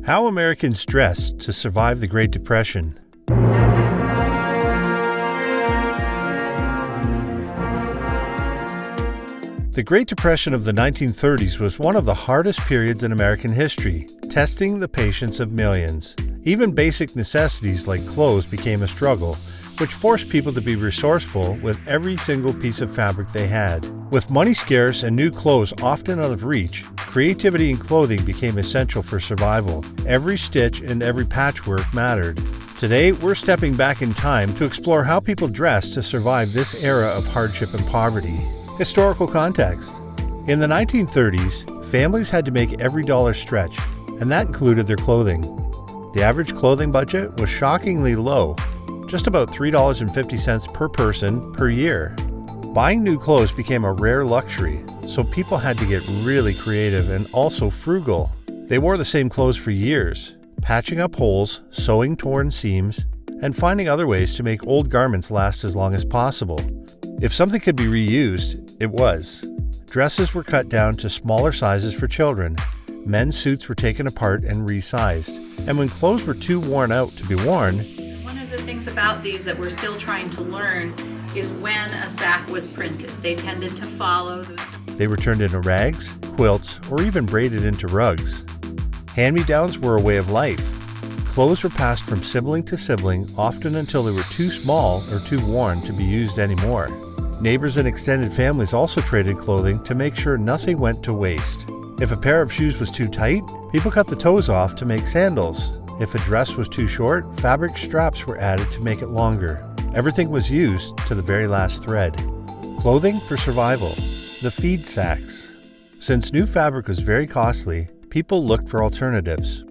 How Americans Dressed to Survive the Great Depression. The Great Depression of the 1930s was one of the hardest periods in American history, testing the patience of millions. Even basic necessities like clothes became a struggle, which forced people to be resourceful with every single piece of fabric they had. With money scarce and new clothes often out of reach, creativity in clothing became essential for survival. Every stitch and every patchwork mattered. Today, we're stepping back in time to explore how people dressed to survive this era of hardship and poverty. Historical context. In the 1930s, families had to make every dollar stretch, and that included their clothing. The average clothing budget was shockingly low, just about $3.50 per person per year. Buying new clothes became a rare luxury, so people had to get really creative and also frugal. They wore the same clothes for years, patching up holes, sewing torn seams, and finding other ways to make old garments last as long as possible. If something could be reused, it was. Dresses were cut down to smaller sizes for children. Men's suits were taken apart and resized. And when clothes were too worn out to be worn, one of the things about these that we're still trying to learn is when a sack was printed. They tended to follow. They were turned into rags, quilts, or even braided into rugs. Hand-me-downs were a way of life. Clothes were passed from sibling to sibling, often until they were too small or too worn to be used anymore. Neighbors and extended families also traded clothing to make sure nothing went to waste. If a pair of shoes was too tight, people cut the toes off to make sandals. If a dress was too short, fabric straps were added to make it longer. Everything was used to the very last thread. Clothing for survival. The feed sacks. Since new fabric was very costly, people looked for alternatives.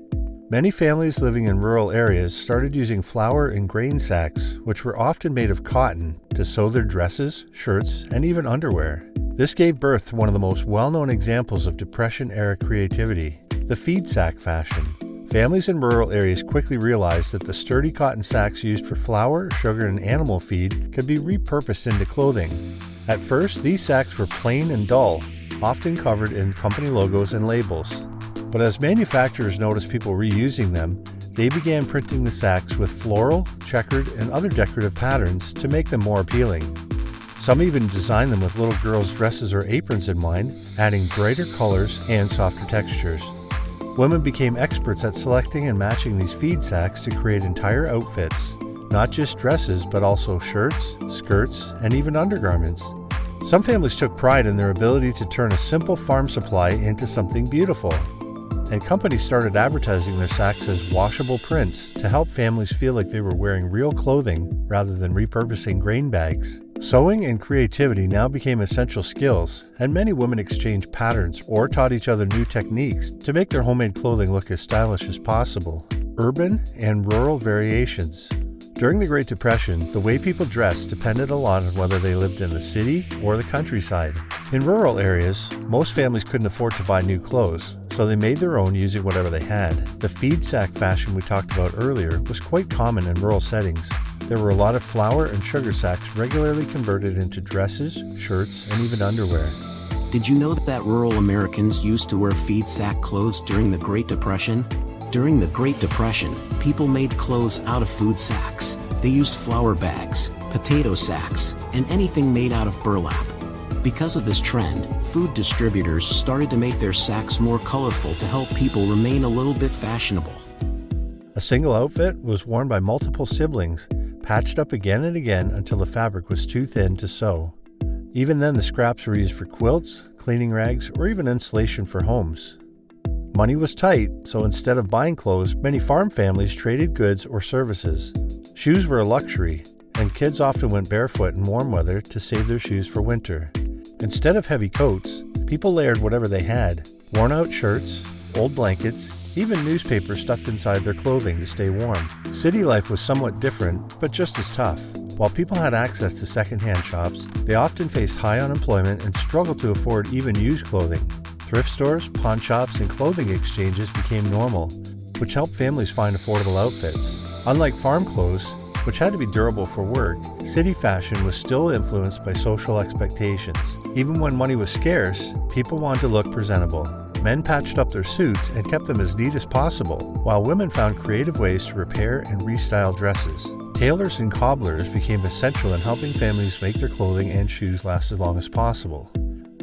Many families living in rural areas started using flour and grain sacks, which were often made of cotton, to sew their dresses, shirts, and even underwear. This gave birth to one of the most well-known examples of Depression-era creativity, the feed sack fashion. Families in rural areas quickly realized that the sturdy cotton sacks used for flour, sugar, and animal feed could be repurposed into clothing. At first, these sacks were plain and dull, often covered in company logos and labels. But as manufacturers noticed people reusing them, they began printing the sacks with floral, checkered, and other decorative patterns to make them more appealing. Some even designed them with little girls' dresses or aprons in mind, adding brighter colors and softer textures. Women became experts at selecting and matching these feed sacks to create entire outfits, not just dresses but also shirts, skirts, and even undergarments. Some families took pride in their ability to turn a simple farm supply into something beautiful. And companies started advertising their sacks as washable prints to help families feel like they were wearing real clothing rather than repurposing grain bags. Sewing and creativity now became essential skills, and many women exchanged patterns or taught each other new techniques to make their homemade clothing look as stylish as possible. Urban and rural variations. During the Great Depression, the way people dressed depended a lot on whether they lived in the city or the countryside. In rural areas, most families couldn't afford to buy new clothes, so they made their own using whatever they had. The feed sack fashion we talked about earlier was quite common in rural settings. There were a lot of flour and sugar sacks regularly converted into dresses, shirts, and even underwear. Did you know that rural Americans used to wear feed sack clothes during the Great Depression? During the Great Depression, people made clothes out of food sacks. They used flour bags, potato sacks, and anything made out of burlap. Because of this trend, food distributors started to make their sacks more colorful to help people remain a little bit fashionable. A single outfit was worn by multiple siblings, patched up again and again until the fabric was too thin to sew. Even then, the scraps were used for quilts, cleaning rags, or even insulation for homes. Money was tight, so instead of buying clothes, many farm families traded goods or services. Shoes were a luxury, and kids often went barefoot in warm weather to save their shoes for winter. Instead of heavy coats, people layered whatever they had: worn-out shirts, old blankets, even newspapers stuffed inside their clothing to stay warm. City life was somewhat different, but just as tough. While people had access to secondhand shops, they often faced high unemployment and struggled to afford even used clothing. Thrift stores, pawn shops, and clothing exchanges became normal, which helped families find affordable outfits. Unlike farm clothes, which had to be durable for work, city fashion was still influenced by social expectations. Even when money was scarce, people wanted to look presentable. Men patched up their suits and kept them as neat as possible, while women found creative ways to repair and restyle dresses. Tailors and cobblers became essential in helping families make their clothing and shoes last as long as possible.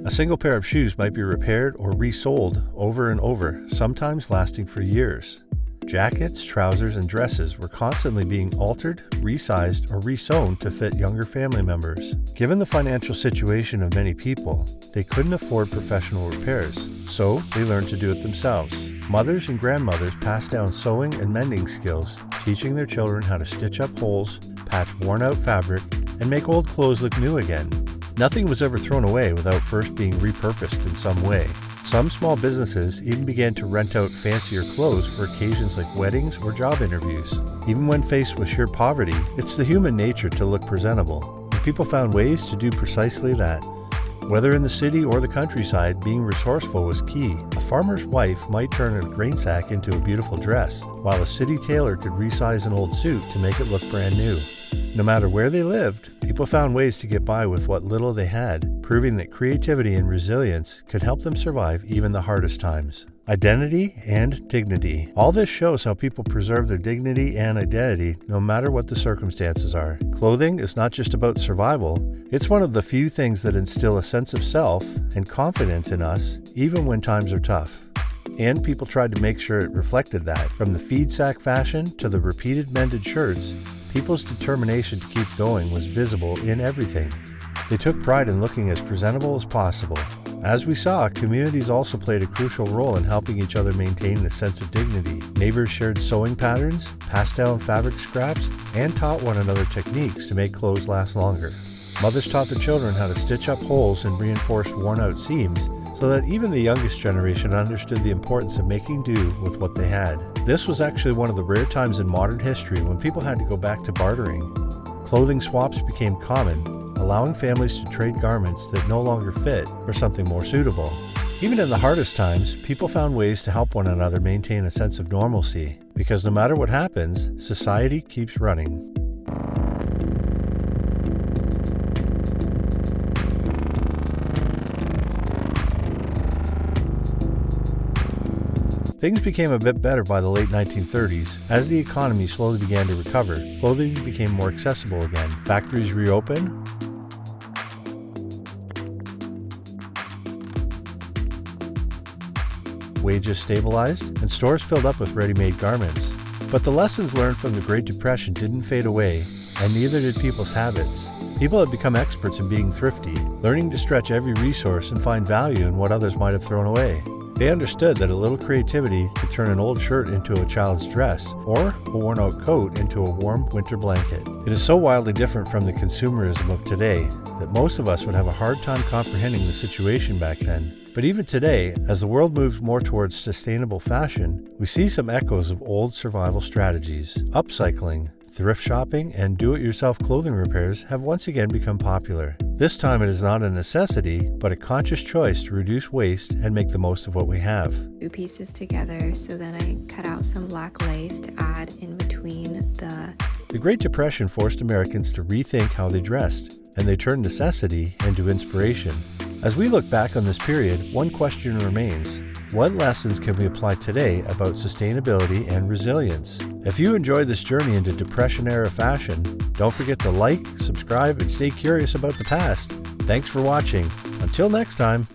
A single pair of shoes might be repaired or resold over and over, sometimes lasting for years. Jackets, trousers, and dresses were constantly being altered, resized, or resewn to fit younger family members. Given the financial situation of many people, they couldn't afford professional repairs, so they learned to do it themselves. Mothers and grandmothers passed down sewing and mending skills, teaching their children how to stitch up holes, patch worn-out fabric, and make old clothes look new again. Nothing was ever thrown away without first being repurposed in some way. Some small businesses even began to rent out fancier clothes for occasions like weddings or job interviews. Even when faced with sheer poverty, it's the human nature to look presentable, and people found ways to do precisely that. Whether in the city or the countryside, being resourceful was key. A farmer's wife might turn a grain sack into a beautiful dress, while a city tailor could resize an old suit to make it look brand new. No matter where they lived, people found ways to get by with what little they had, proving that creativity and resilience could help them survive even the hardest times. Identity and dignity. All this shows how people preserve their dignity and identity no matter what the circumstances are. Clothing is not just about survival, it's one of the few things that instill a sense of self and confidence in us even when times are tough. And people tried to make sure it reflected that. From the feed sack fashion to the repeated mended shirts, people's determination to keep going was visible in everything. They took pride in looking as presentable as possible. As we saw, communities also played a crucial role in helping each other maintain the sense of dignity. Neighbors shared sewing patterns, passed down fabric scraps, and taught one another techniques to make clothes last longer. Mothers taught their children how to stitch up holes and reinforce worn-out seams, so that even the youngest generation understood the importance of making do with what they had. This was actually one of the rare times in modern history when people had to go back to bartering. Clothing swaps became common, allowing families to trade garments that no longer fit for something more suitable. Even in the hardest times, people found ways to help one another maintain a sense of normalcy, because no matter what happens, society keeps running. Things became a bit better by the late 1930s. As the economy slowly began to recover, clothing became more accessible again. Factories reopened, wages stabilized, and stores filled up with ready-made garments. But the lessons learned from the Great Depression didn't fade away, and neither did people's habits. People had become experts in being thrifty, learning to stretch every resource and find value in what others might have thrown away. They understood that a little creativity could turn an old shirt into a child's dress, or a worn-out coat into a warm winter blanket. It is so wildly different from the consumerism of today that most of us would have a hard time comprehending the situation back then. But even today, as the world moves more towards sustainable fashion, we see some echoes of old survival strategies. Upcycling, thrift shopping, and do-it-yourself clothing repairs have once again become popular. This time it is not a necessity, but a conscious choice to reduce waste and make the most of what we have. Two pieces together, so then I cut out some black lace to add in between the... The Great Depression forced Americans to rethink how they dressed, and they turned necessity into inspiration. As we look back on this period, one question remains. What lessons can we apply today about sustainability and resilience? If you enjoyed this journey into Depression-era fashion, don't forget to like, subscribe, and stay curious about the past. Thanks for watching. Until next time.